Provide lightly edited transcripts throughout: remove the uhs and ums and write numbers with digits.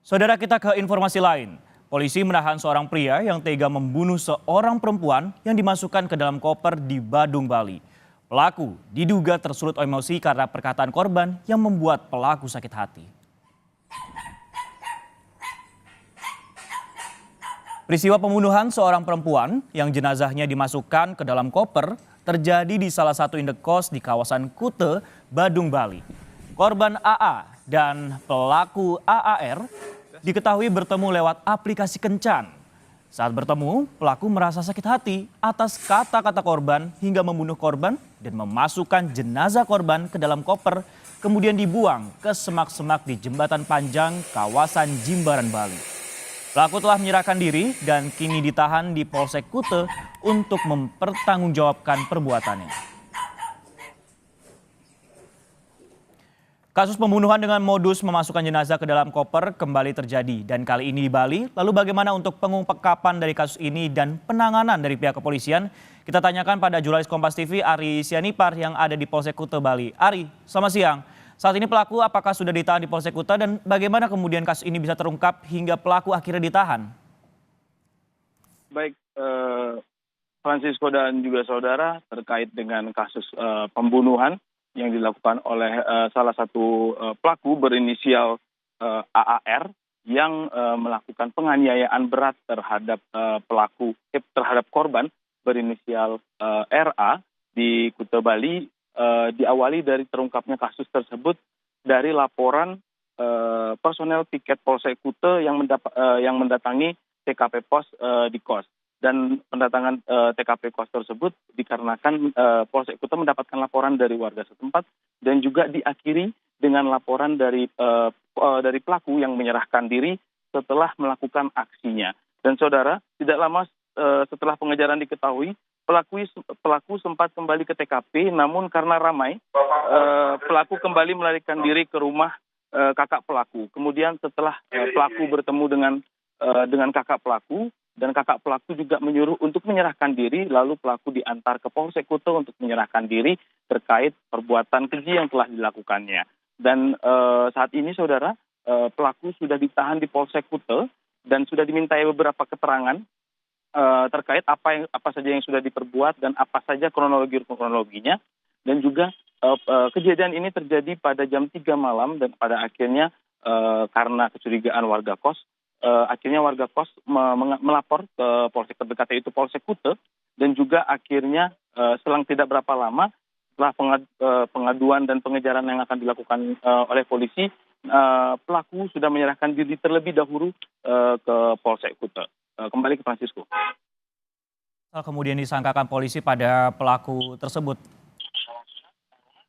Saudara, kita ke informasi lain. Polisi menahan seorang pria yang tega membunuh seorang perempuan yang dimasukkan ke dalam koper di Badung, Bali. Pelaku diduga tersulut emosi karena perkataan korban yang membuat pelaku sakit hati. Peristiwa pembunuhan seorang perempuan yang jenazahnya dimasukkan ke dalam koper terjadi di salah satu indekos di kawasan Kute, Badung, Bali. Korban AA dan pelaku AAR diketahui bertemu lewat aplikasi kencan. Saat bertemu, pelaku merasa sakit hati atas kata-kata korban hingga membunuh korban dan memasukkan jenazah korban ke dalam koper, kemudian dibuang ke semak-semak di Jembatan Panjang, kawasan Jimbaran, Bali. Pelaku telah menyerahkan diri dan kini ditahan di Polsek Kute untuk mempertanggungjawabkan perbuatannya. Kasus pembunuhan dengan modus memasukkan jenazah ke dalam koper kembali terjadi dan kali ini di Bali. Lalu bagaimana untuk pengungkapan dari kasus ini dan penanganan dari pihak kepolisian? Kita tanyakan pada jurnalis Kompas TV Ari Sianipar yang ada di Polsek Kute, Bali. Ari, selamat siang. Saat ini pelaku apakah sudah ditahan di Polsek Kute dan bagaimana kemudian kasus ini bisa terungkap hingga pelaku akhirnya ditahan? Baik, Francisco dan juga saudara, terkait dengan kasus pembunuhan yang dilakukan oleh salah satu pelaku berinisial AAR yang melakukan penganiayaan berat terhadap terhadap korban berinisial RA di Kute, Bali, diawali dari terungkapnya kasus tersebut dari laporan personel piket Polsek Kute yang mendatangi TKP pos di kos. Dan pendatangan TKP kos tersebut dikarenakan Polsek Kute mendapatkan laporan dari warga setempat dan juga diakhiri dengan laporan dari pelaku yang menyerahkan diri setelah melakukan aksinya. Dan saudara, tidak lama setelah pengejaran diketahui, pelaku sempat kembali ke TKP, namun karena ramai, pelaku kembali melarikan diri ke rumah kakak pelaku. Kemudian setelah pelaku bertemu dengan kakak pelaku, dan kakak pelaku juga menyuruh untuk menyerahkan diri, lalu pelaku diantar ke Polsek Kute untuk menyerahkan diri terkait perbuatan keji yang telah dilakukannya. Dan saat ini saudara, pelaku sudah ditahan di Polsek Kute dan sudah dimintai beberapa keterangan terkait apa saja yang sudah diperbuat dan apa saja kronologinya. Dan juga kejadian ini terjadi pada jam 3 malam dan pada akhirnya karena kecurigaan warga kos, akhirnya warga kos melapor ke polsek terdekat, yaitu Polsek Kute, dan juga akhirnya selang tidak berapa lama setelah pengaduan dan pengejaran yang akan dilakukan oleh polisi, pelaku sudah menyerahkan diri terlebih dahulu ke Polsek Kute. Kembali ke Francisco. Kemudian disangkakan polisi pada pelaku tersebut.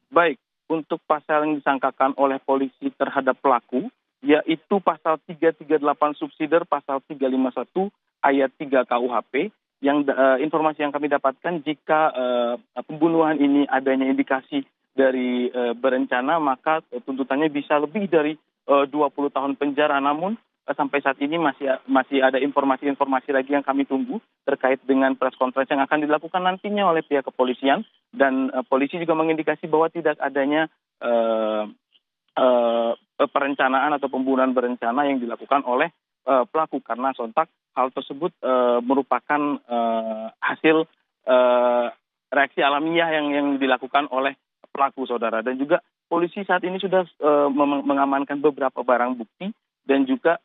Baik, untuk pasal yang disangkakan oleh polisi terhadap pelaku, yaitu pasal 338 subsider, pasal 351 ayat 3 KUHP, yang informasi yang kami dapatkan jika pembunuhan ini adanya indikasi dari berencana, maka tuntutannya bisa lebih dari 20 tahun penjara. Namun sampai saat ini masih ada informasi lagi yang kami tunggu terkait dengan press conference yang akan dilakukan nantinya oleh pihak kepolisian, dan polisi juga mengindikasi bahwa tidak adanya perencanaan atau pembunuhan berencana yang dilakukan oleh pelaku, karena sontak hal tersebut merupakan hasil reaksi alamiah yang dilakukan oleh pelaku, saudara. Dan juga polisi saat ini sudah mengamankan beberapa barang bukti dan juga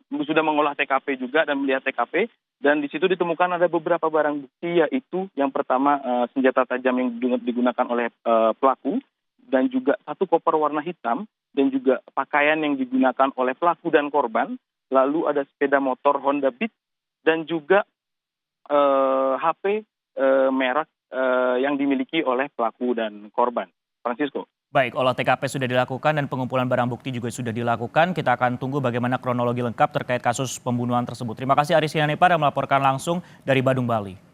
sudah mengolah TKP juga dan melihat TKP, dan di situ ditemukan ada beberapa barang bukti, yaitu yang pertama senjata tajam yang digunakan oleh pelaku, dan juga satu koper warna hitam, dan juga pakaian yang digunakan oleh pelaku dan korban. Lalu ada sepeda motor Honda Beat dan juga HP merek yang dimiliki oleh pelaku dan korban. Francisco. Baik, olah TKP sudah dilakukan dan pengumpulan barang bukti juga sudah dilakukan. Kita akan tunggu bagaimana kronologi lengkap terkait kasus pembunuhan tersebut. Terima kasih Ari Sianipar yang melaporkan langsung dari Badung, Bali.